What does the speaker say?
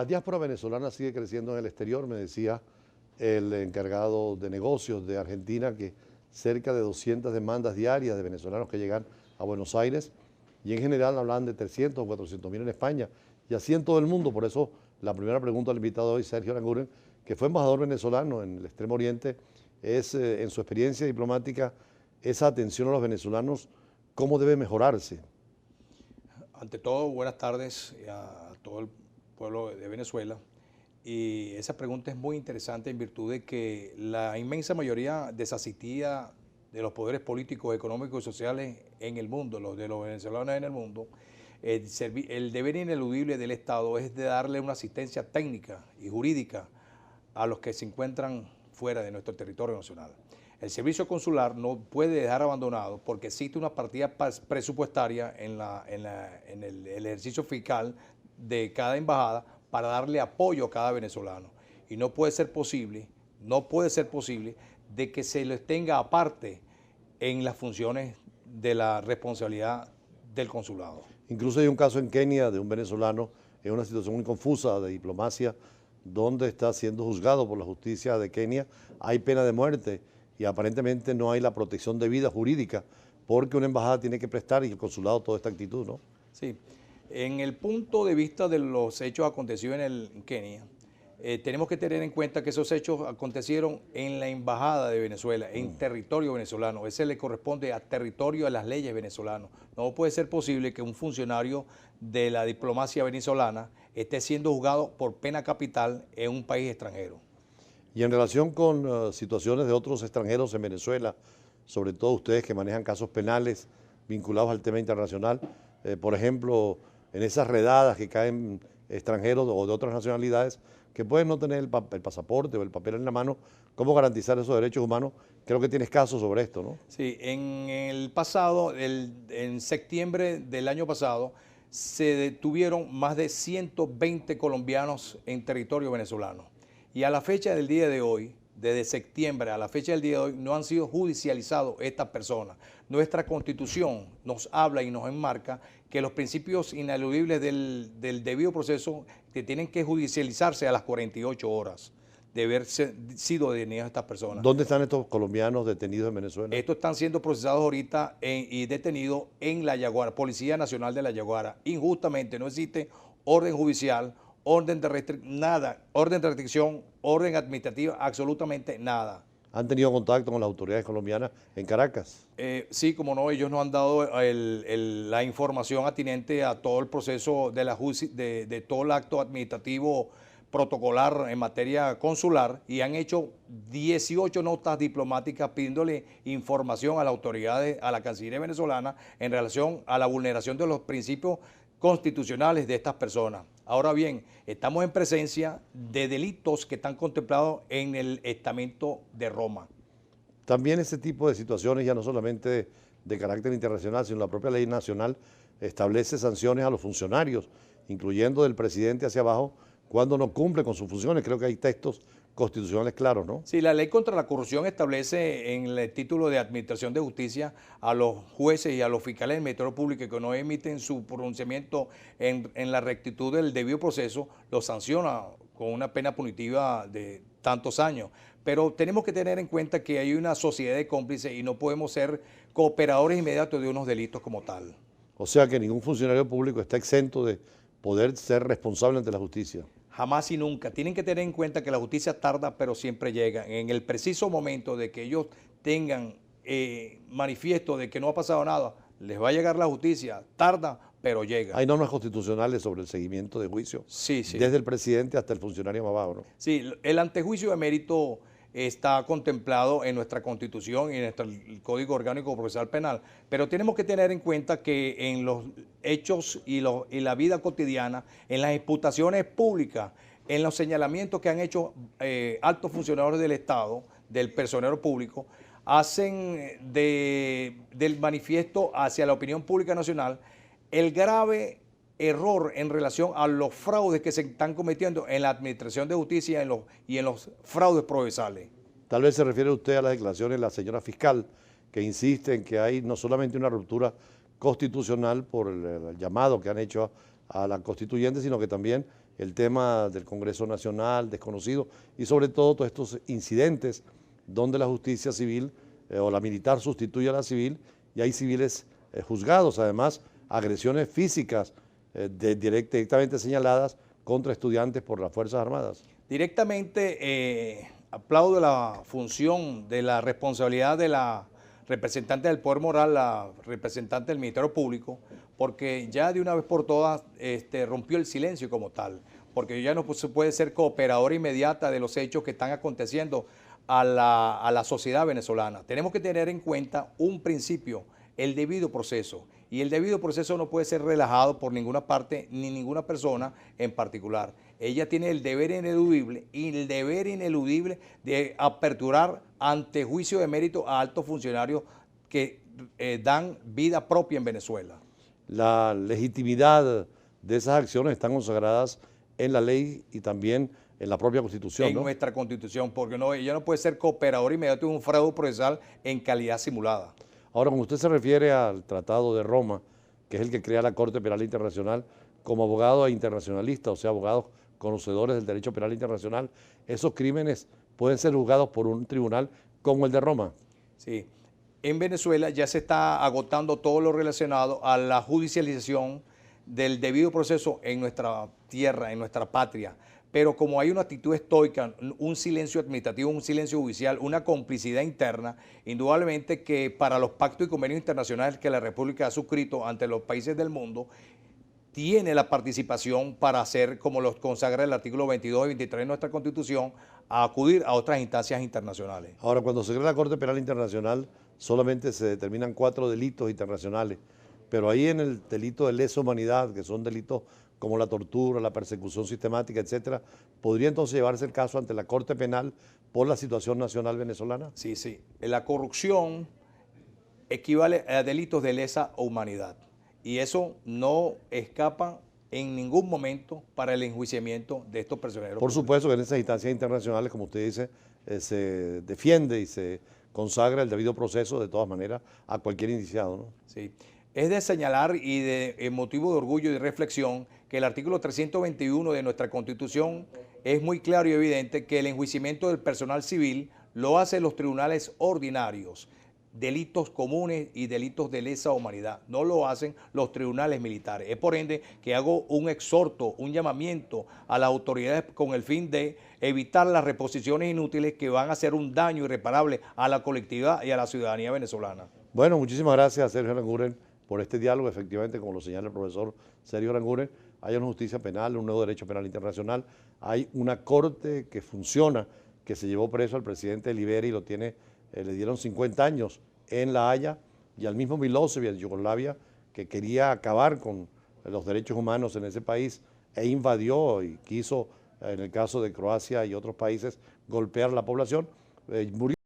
La diáspora venezolana sigue creciendo en el exterior, me decía el encargado de negocios de Argentina que cerca de 200 demandas diarias de venezolanos que llegan a Buenos Aires y en general hablan de 300 o 400 mil en España y así en todo el mundo. Por eso la primera pregunta al invitado de hoy, Sergio Aranguren, que fue embajador venezolano en el Extremo Oriente, es en su experiencia diplomática esa atención a los venezolanos, ¿cómo debe mejorarse? Ante todo, buenas tardes a todo el pueblo de Venezuela. Y esa pregunta es muy interesante en virtud de que la inmensa mayoría desasistida de los poderes políticos, económicos y sociales en el mundo, los de los venezolanos en el mundo, el deber ineludible del Estado es de darle una asistencia técnica y jurídica a los que se encuentran fuera de nuestro territorio nacional. El servicio consular no puede dejar abandonado porque existe una partida presupuestaria en el ejercicio fiscal de cada embajada para darle apoyo a cada venezolano. Y no puede ser posible de que se les tenga aparte en las funciones de la responsabilidad del consulado. Incluso hay un caso en Kenia de un venezolano en una situación muy confusa de diplomacia donde está siendo juzgado por la justicia de Kenia. Hay pena de muerte y aparentemente no hay la protección debida jurídica porque una embajada tiene que prestar y el consulado toda esta actitud, ¿no? Sí, en el punto de vista de los hechos acontecidos en Kenia, tenemos que tener en cuenta que esos hechos acontecieron en la embajada de Venezuela, en territorio venezolano. Ese le corresponde a territorio de las leyes venezolanas. No puede ser posible que un funcionario de la diplomacia venezolana esté siendo juzgado por pena capital en un país extranjero. Y en relación con situaciones de otros extranjeros en Venezuela, sobre todo ustedes que manejan casos penales vinculados al tema internacional, por ejemplo, en esas redadas que caen extranjeros o de otras nacionalidades que pueden no tener el pasaporte o el papel en la mano, ¿cómo garantizar esos derechos humanos? Creo que tienes casos sobre esto, ¿no? Sí, en el pasado, en septiembre del año pasado, se detuvieron más de 120 colombianos en territorio venezolano. Y a la fecha del día de hoy, desde septiembre a la fecha del día de hoy, no han sido judicializados estas personas. Nuestra Constitución nos habla y nos enmarca que los principios ineludibles del debido proceso que tienen que judicializarse a las 48 horas de haber sido detenidas estas personas. ¿Dónde están estos colombianos detenidos en Venezuela? Estos están siendo procesados ahorita y detenidos en La Yaguara, Policía Nacional de La Yaguara. Injustamente no existe orden judicial, orden de restricción, orden administrativa, absolutamente nada. ¿Han tenido contacto con las autoridades colombianas en Caracas? Sí, como no, ellos nos han dado la información atinente a todo el proceso de todo el acto administrativo protocolar en materia consular y han hecho 18 notas diplomáticas pidiéndole información a las autoridades, a la Cancillería venezolana en relación a la vulneración de los principios constitucionales de estas personas. Ahora bien, estamos en presencia de delitos que están contemplados en el Estamento de Roma. También ese tipo de situaciones, ya no solamente de carácter internacional, sino la propia ley nacional, establece sanciones a los funcionarios, incluyendo del presidente hacia abajo, cuando no cumple con sus funciones. Creo que hay textos constitucionales claros, ¿no? Sí, la ley contra la corrupción establece en el título de Administración de Justicia a los jueces y a los fiscales del Ministerio Público que no emiten su pronunciamiento en la rectitud del debido proceso, los sanciona con una pena punitiva de tantos años. Pero tenemos que tener en cuenta que hay una sociedad de cómplices y no podemos ser cooperadores inmediatos de unos delitos como tal. O sea que ningún funcionario público está exento de poder ser responsable ante la justicia. Jamás y nunca. Tienen que tener en cuenta que la justicia tarda, pero siempre llega. En el preciso momento de que ellos tengan manifiesto de que no ha pasado nada, les va a llegar la justicia. Tarda, pero llega. Hay normas constitucionales sobre el seguimiento de juicio. Sí, sí. Desde el presidente hasta el funcionario más bajo, ¿no? Sí, el antejuicio de mérito está contemplado en nuestra Constitución y en nuestro Código Orgánico Procesal Penal, pero tenemos que tener en cuenta que en los hechos y la vida cotidiana, en las imputaciones públicas, en los señalamientos que han hecho altos funcionarios del Estado, del personero público, hacen del manifiesto hacia la opinión pública nacional el grave error en relación a los fraudes que se están cometiendo en la administración de justicia y en los fraudes procesales. Tal vez se refiere usted a las declaraciones de la señora fiscal, que insiste en que hay no solamente una ruptura constitucional por el llamado que han hecho a la constituyente, sino que también el tema del Congreso Nacional desconocido y sobre todo todos estos incidentes donde la justicia civil o la militar sustituye a la civil y hay civiles juzgados, además agresiones físicas directamente señaladas contra estudiantes por las Fuerzas Armadas. Directamente aplaudo la función de la responsabilidad de la representante del Poder Moral, la representante del Ministerio Público, porque ya de una vez por todas rompió el silencio como tal, porque ya no se puede ser cooperadora inmediata de los hechos que están aconteciendo a la sociedad venezolana. Tenemos que tener en cuenta un principio, el debido proceso, y el debido proceso no puede ser relajado por ninguna parte ni ninguna persona en particular. Ella tiene el deber ineludible de aperturar ante juicio de mérito a altos funcionarios que dan vida propia en Venezuela. La legitimidad de esas acciones están consagradas en la ley y también en la propia Constitución, En nuestra Constitución, porque ella no puede ser cooperadora inmediata de un fraude procesal en calidad simulada. Ahora, como usted se refiere al Tratado de Roma, que es el que crea la Corte Penal Internacional, como abogado e internacionalista, o sea, abogados conocedores del derecho penal internacional, esos crímenes pueden ser juzgados por un tribunal como el de Roma. Sí. En Venezuela ya se está agotando todo lo relacionado a la judicialización del debido proceso en nuestra tierra, en nuestra patria. Pero como hay una actitud estoica, un silencio administrativo, un silencio judicial, una complicidad interna, indudablemente que para los pactos y convenios internacionales que la República ha suscrito ante los países del mundo, tiene la participación para hacer, como los consagra el artículo 22 y 23 de nuestra Constitución, a acudir a otras instancias internacionales. Ahora, cuando se crea la Corte Penal Internacional, solamente se determinan 4 delitos internacionales, pero ahí en el delito de lesa humanidad, que son delitos como la tortura, la persecución sistemática, etcétera, ¿podría entonces llevarse el caso ante la Corte Penal por la situación nacional venezolana? Sí, sí. La corrupción equivale a delitos de lesa humanidad y eso no escapa en ningún momento para el enjuiciamiento de estos prisioneros. Por supuesto que en esas instancias internacionales, como usted dice, se defiende y se consagra el debido proceso de todas maneras a cualquier indiciado, ¿no? Sí. Es de señalar y de motivo de orgullo y de reflexión que el artículo 321 de nuestra Constitución es muy claro y evidente que el enjuiciamiento del personal civil lo hacen los tribunales ordinarios, delitos comunes y delitos de lesa humanidad, no lo hacen los tribunales militares. Es por ende que hago un exhorto, un llamamiento a las autoridades con el fin de evitar las reposiciones inútiles que van a hacer un daño irreparable a la colectividad y a la ciudadanía venezolana. Bueno, muchísimas gracias a Sergio Aranguren por este diálogo. Efectivamente, como lo señala el profesor Sergio Aranguren, hay una justicia penal, un nuevo derecho penal internacional, hay una corte que funciona, que se llevó preso al presidente de Liberia y lo tiene, le dieron 50 años en La Haya, y al mismo Milosevic de Yugoslavia, que quería acabar con los derechos humanos en ese país e invadió y quiso, en el caso de Croacia y otros países, golpear a la población, murió.